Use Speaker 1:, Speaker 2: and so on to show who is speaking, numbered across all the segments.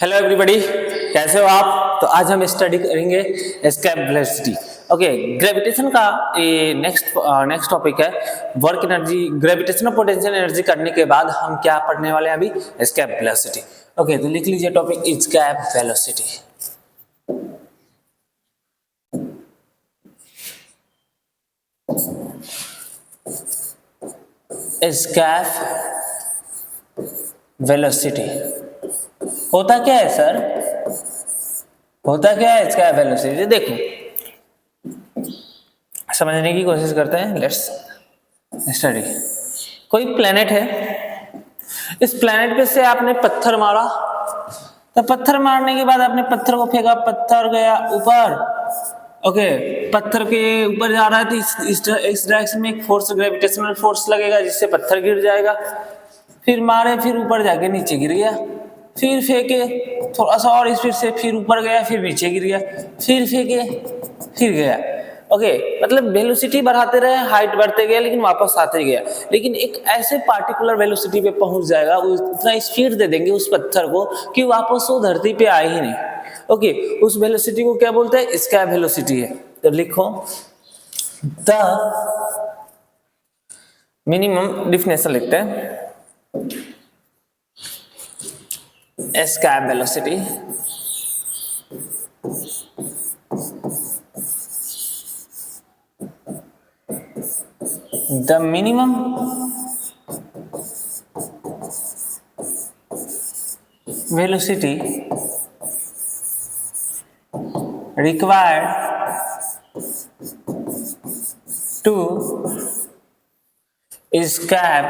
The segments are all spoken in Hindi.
Speaker 1: हेलो एवरीबॉडी, कैसे हो आप। तो आज हम स्टडी करेंगे एस्केप वेलोसिटी। ओके, ग्रेविटेशन का ये नेक्स्ट टॉपिक है work energy. Gravitational potential energy करने के बाद हम क्या पढ़ने वाले हैं अभी, एस्केप वेलोसिटी। ओके, तो लिख लीजिए topic escape velocity. Escape velocity होता क्या है सर, होता क्या है एस्केप वेलोसिटी? देखो, समझने की कोशिश करते हैं। Let's study. कोई प्लेनेट है, इस प्लेनेट पे से आपने पत्थर मारा, तो पत्थर मारने के बाद आपने पत्थर को फेंका, पत्थर गया ऊपर। ओके, पत्थर के ऊपर जा रहा है तो इस डायरेक्शन में एक फोर्स, ग्रेविटेशनल फोर्स लगेगा जिससे पत्थर गिर जाएगा। फिर मारे, फिर ऊपर जाके नीचे गिर गया, फिर फेंके थोड़ा सा और स्पीड से, फिर ऊपर गया, फिर नीचे गिर गया, फिर फेंके, फिर गया। ओके, मतलब वेलोसिटी बढ़ाते रहे, हाइट बढ़ते गया, लेकिन वापस आते गया। लेकिन एक ऐसे पार्टिकुलर वेलोसिटी पे पहुंच जाएगा, उतना स्पीड दे देंगे उस पत्थर को कि वापस वो धरती पे आए ही नहीं। ओके, उस वेलोसिटी को क्या बोलते हैं? एस्केप वेलोसिटी है। तो लिखो द मिनिमम, डिफिनेशन लिखते हैं। Escape velocity the minimum velocity required to escape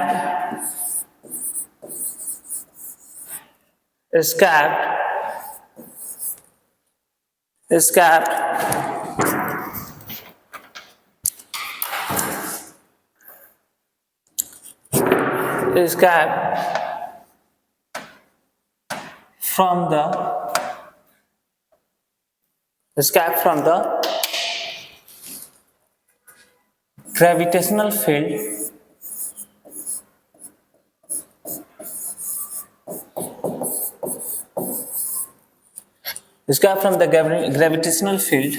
Speaker 1: from the gravitational field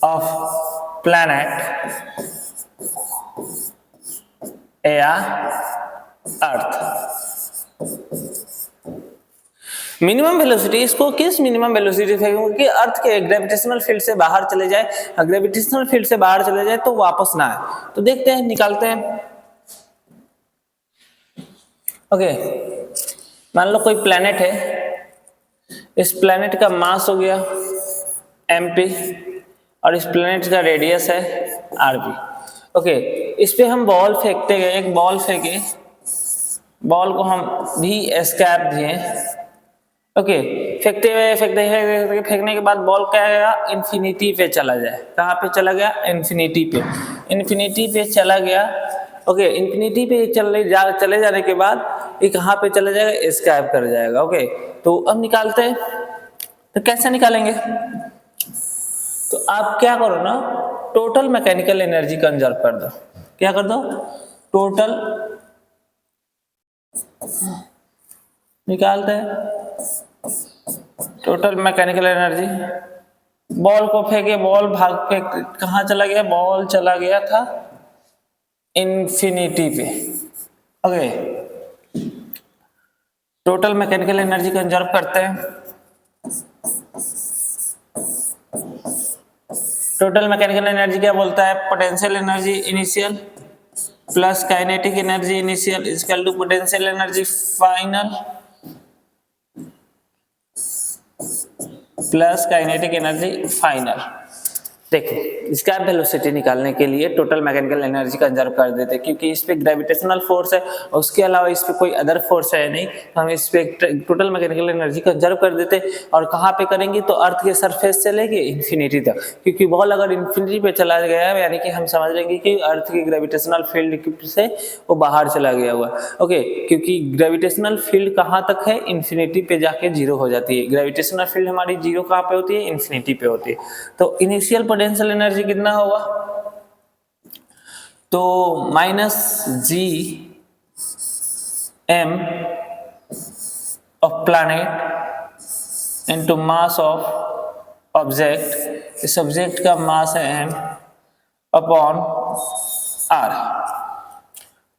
Speaker 1: of planet या अर्थ। मिनिमम वेलोसिटी, इसको किस मिनिमम वेलोसिटी से, क्योंकि अर्थ के ग्रेविटेशनल फील्ड से बाहर चले जाए, ग्रेविटेशनल फील्ड से बाहर चले जाए तो वापस ना आए। तो देखते हैं, निकालते हैं। ओके, मान लो कोई प्लेनेट है, इस प्लेनेट का मास हो गया mp और इस प्लेनेट का रेडियस है rp। ओके, इस पे हम बॉल फेंकते गए, एक बॉल फेंके, बॉल को हम भी एस्केप दिए। ओके, फेंकने के बाद बॉल क्या गया, इन्फिनिटी पे चला जाए। कहाँ पे चला गया? इन्फिनिटी पे चला गया। ओके, इन्फिनिटी पे चले जाने के बाद ये कहाँ पे चला जाएगा? एस्केप कर जाएगा। ओके, तो अब निकालते हैं। तो कैसे निकालेंगे? तो आप क्या करो ना, टोटल मैकेनिकल एनर्जी कंजर्व कर दो। क्या कर दो? टोटल, निकालते हैं टोटल मैकेनिकल एनर्जी। बॉल को फेंके, बॉल भाग के कहाँ चला गया? बॉल चला गया था इन्फिनिटी पे। Okay, total mechanical energy conserve करते हैं। टोटल मैकेनिकल एनर्जी क्या बोलता है? Potential energy initial plus kinetic energy initial is equal to potential energy final plus kinetic energy final. देखो, इसका वेलोसिटी निकालने के लिए टोटल मैकेनिकल एनर्जी कंजर्व कर देते, क्योंकि इस पे ग्रेविटेशनल फोर्स है, उसके अलावा इस पे कोई अदर फोर्स है नहीं, तो हम इस पे टोटल मैकेनिकल एनर्जी कंजर्व कर देते। और कहाँ पे करेंगे? तो अर्थ के सरफेस से लेके इन्फिनिटी तक, क्योंकि बॉल अगर इन्फिनिटी पे चला गया है, यानी कि हम समझ लेंगे कि अर्थ की ग्रेविटेशनल फील्ड से वो बाहर चला गया हुआ। ओके, क्योंकि ग्रेविटेशनल फील्ड कहाँ तक है? इन्फिनिटी पे जाके जीरो हो जाती है। ग्रेविटेशनल फील्ड हमारी जीरो कहाँ पे होती है? इन्फिनिटी पे होती है। तो इनिशियल पोटेंशियल एनर्जी कितना होगा? तो -G m of planet into mass of object, इस ऑब्जेक्ट का मास है m अपॉन r,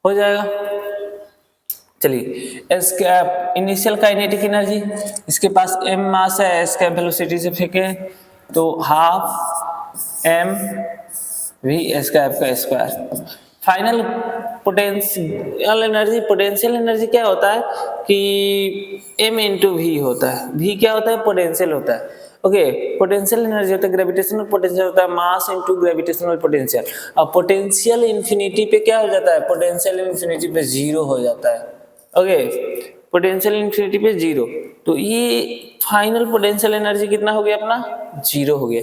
Speaker 1: हो जाएगा। चलिए इसका इनिशियल काइनेटिक एनर्जी, इसके पास m मास है, s का वेलोसिटी से फेंके तो हाफ m v s का स्क्वायर। फाइनल पोटेंशियल एनर्जी क्या होता है कि m इंटू वी होता है। v क्या होता है? पोटेंशियल होता है। ओके, पोटेंशियल एनर्जी होता है, ग्रेविटेशनल पोटेंशियल होता है मास इंटू ग्रेविटेशनल पोटेंशियल। अब पोटेंशियल इंफिनिटी पे क्या हो जाता है? पोटेंशियल इंफिनिटी पे जीरो हो जाता है। ओके, पोटेंशियल इंफिनिटी पे जीरो, तो ये फाइनल पोटेंशियल एनर्जी कितना हो गया अपना? जीरो हो गया।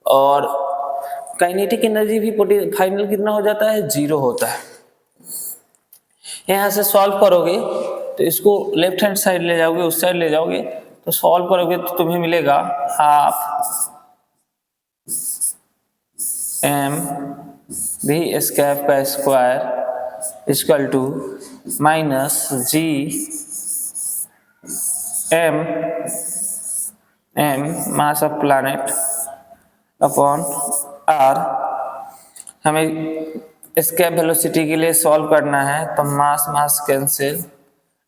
Speaker 1: और काइनेटिक एनर्जी भी फाइनल कितना हो जाता है? जीरो होता है। यहां से सॉल्व करोगे तो इसको लेफ्ट हैंड साइड ले जाओगे, उस साइड ले जाओगे तो सॉल्व करोगे तो तुम्हें मिलेगा हाफ m v स्क्वायर का square equal to minus g m mass of planet upon r। हमें स्केप वेलोसिटी के लिए सॉल्व करना है तो मास कैंसिल।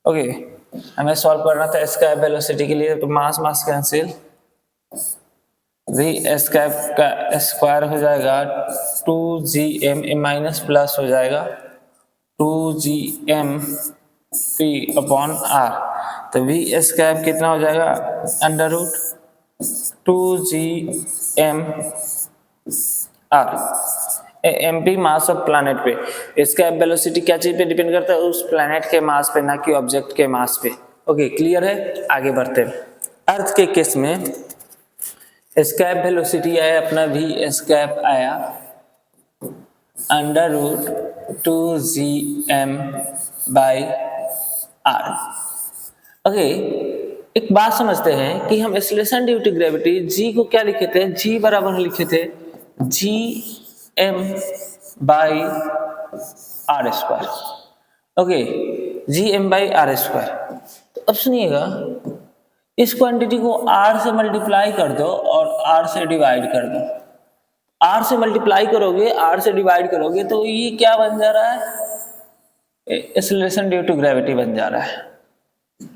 Speaker 1: ओके, हमें सॉल्व करना था स्केप वेलोसिटी के लिए तो मास कैंसिल, v स्केप का स्क्वायर हो जाएगा 2gm माइनस प्लस हो जाएगा 2gm p अपॉन r। तो v स्केप कितना हो जाएगा? Under root 2gm r। mp mass of planet पे, इसका वेलोसिटी क्या चीज पे डिपेंड करता है? उस प्लैनेट के मास पे, ना कि ऑब्जेक्ट के मास पे। ओके, क्लियर है? आगे बढ़ते हैं। अर्थ के केस में स्केप वेलोसिटी आया अपना v स्केप आया under root 2gm by r। ओके, एक बात समझते हैं कि हम acceleration due to gravity g को क्या लिखे थे? g बराबर लिखे थे gm by R square. Okay, gm by R square. तो अब सुनिएगा, इस क्वांटिटी को r से मल्टीप्लाई कर दो और r से डिवाइड कर दो। r से मल्टीप्लाई करोगे, r से डिवाइड करोगे तो ये क्या बन जा रहा है? एक्सेलरेशन ड्यू टू ग्रेविटी बन जा रहा है।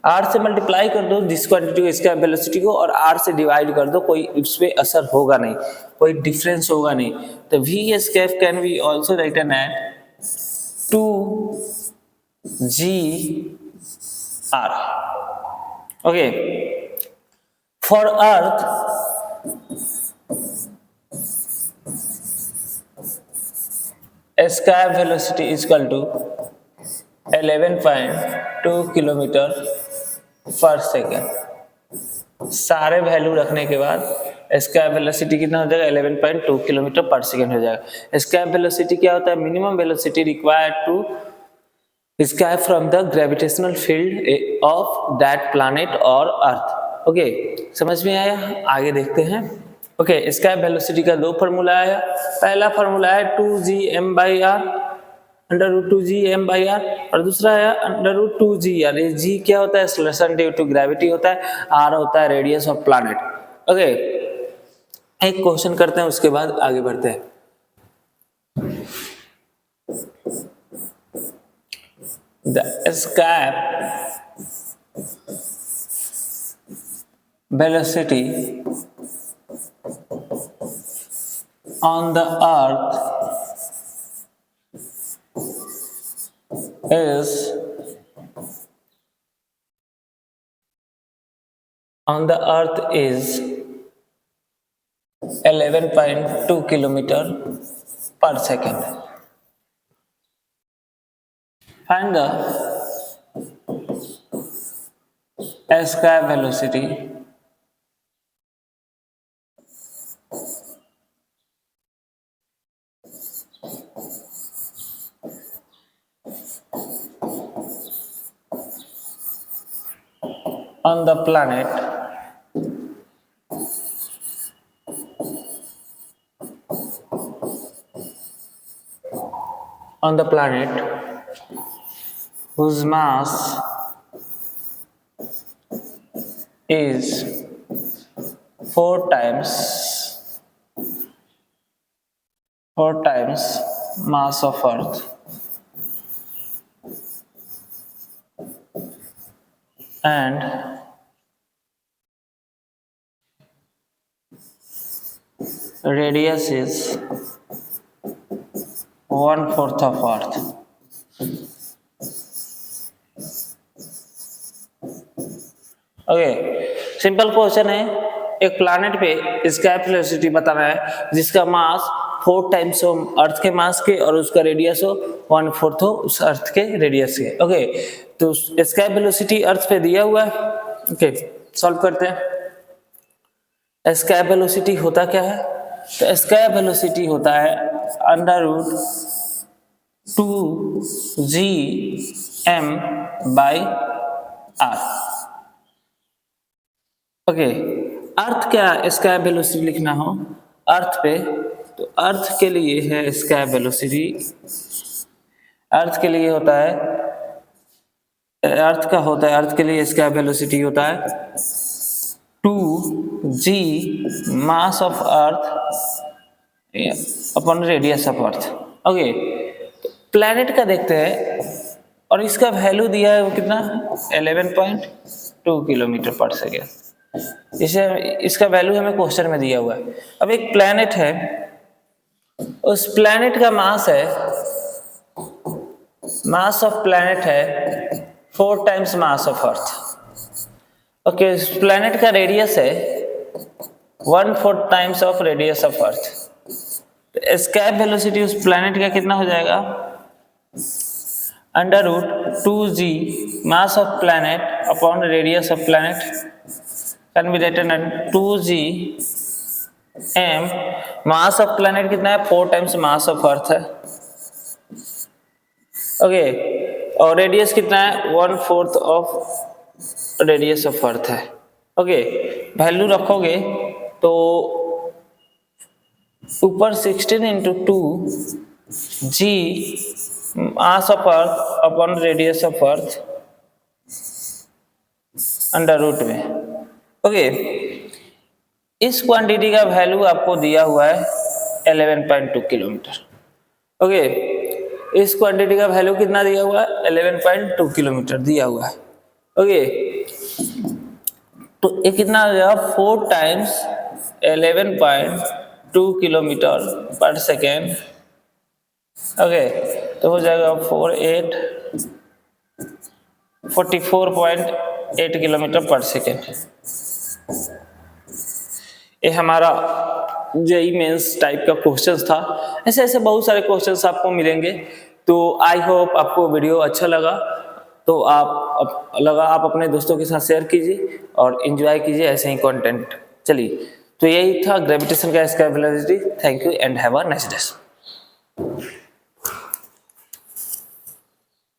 Speaker 1: r से मल्टीप्लाई कर दो जिस क्वांटिटी को, इसका वेलोसिटी को, और r से डिवाइड कर दो, कोई उस पे असर होगा नहीं, कोई डिफरेंस होगा नहीं। तो v escape can be also written at 2gr। Okay, for earth escape velocity equal to 11.2 kilometre per second. सारे वैल्यू रखने के बाद स्केप वेलोसिटी कितना हो जाएगा? 11.2 किलोमीटर पर सेकेंड हो जाएगा। स्केप वेलोसिटी क्या होता है? Minimum velocity required to escape from the gravitational field of that planet और अर्थ। ओके, समझ में आया? आगे देखते हैं। ओके, स्केप वेलोसिटी का दो फार्मूला आया। पहला फार्मूला है 2gm by R, under root 2gm by R, और दूसरा है अंडर रूट 2gr। ये g क्या होता है? एक्सेलरेशन ड्यू टू ग्रेविटी होता है, r होता है रेडियस ऑफ प्लैनेट। ओके, एक क्वेश्चन करते हैं उसके बाद आगे बढ़ते हैं। The escape velocity on the earth is 11.2 kilometer per second. Find the escape velocity on the planet whose mass is 4 times mass of Earth. And radius is 1/4 of Earth. Okay, simple question है। एक प्लैनेट पे स्काई वेलोसिटी बताना है जिसका मास 4 टाइम्स हो अर्थ के मास के और उसका रेडियस हो 1/4 हो उस अर्थ के रेडियस के। ओके, तो स्काई वेलोसिटी अर्थ पे दिया हुआ है। ओके, सॉल्व करते हैं। स्काई वेलोसिटी होता क्या है? तो स्काई वेलोसिटी होता है √2gm/r। ओके, अर्थ क्या स्काई वेलोसिटी लिखना हो अर्थ पे, तो अर्थ के लिए है स्काई वेलोसिटी, अर्थ के लिए होता है, अर्थ के लिए स्काई वेलोसिटी होता है 2g mass of earth upon radius of earth. Okay, planet का देखते हैं और इसका वैल्यू दिया है वो कितना 11.2 किलोमीटर पर सेकेंड। इसे इसका वैल्यू हमें क्वेश्चन में दिया हुआ है। अब एक प्लैनेट है, उस प्लैनेट का मास ऑफ प्लैनेट है 4 times mass of earth. Okay, उस प्लैनेट का रेडियस है 1/4 times of radius of earth. Escape velocity उस प्लैनेट का कितना हो जाएगा √2g mass of planet upon radius of planet can be written as 2g m। Mass of planet कितना है 4 टाइम्स मास ऑफ अर्थ है। ओके, और रेडियस कितना है 1/4 ऑफ रेडियस ऑफ अर्थ है। ओके, वैल्यू रखोगे तो ऊपर 16 × 2g mass of earth upon radius of अर्थ √ में। ओके, इस क्वांटिटी का वैल्यू आपको दिया हुआ है 11.2 किलोमीटर। ओके, इस क्वांटिटी का वैल्यू कितना दिया हुआ है 11.2 किलोमीटर दिया हुआ है। ओके, तो ये कितना हो जाएगा 4 times 11.2 kilometre per second. Okay, तो हो जाएगा 44.8 किलोमीटर पर सेकेंड। ये हमारा जेईई मेंस टाइप का क्वेश्चन था। ऐसे ऐसे बहुत सारे क्वेश्चंस आपको मिलेंगे। तो आई होप आपको वीडियो अच्छा लगा, तो आप अपने दोस्तों के साथ शेयर कीजिए और एंजॉय कीजिए ऐसे ही कंटेंट। चलिए, तो यही था ग्रेविटेशन का sky velocity. Thank you and have a nice day.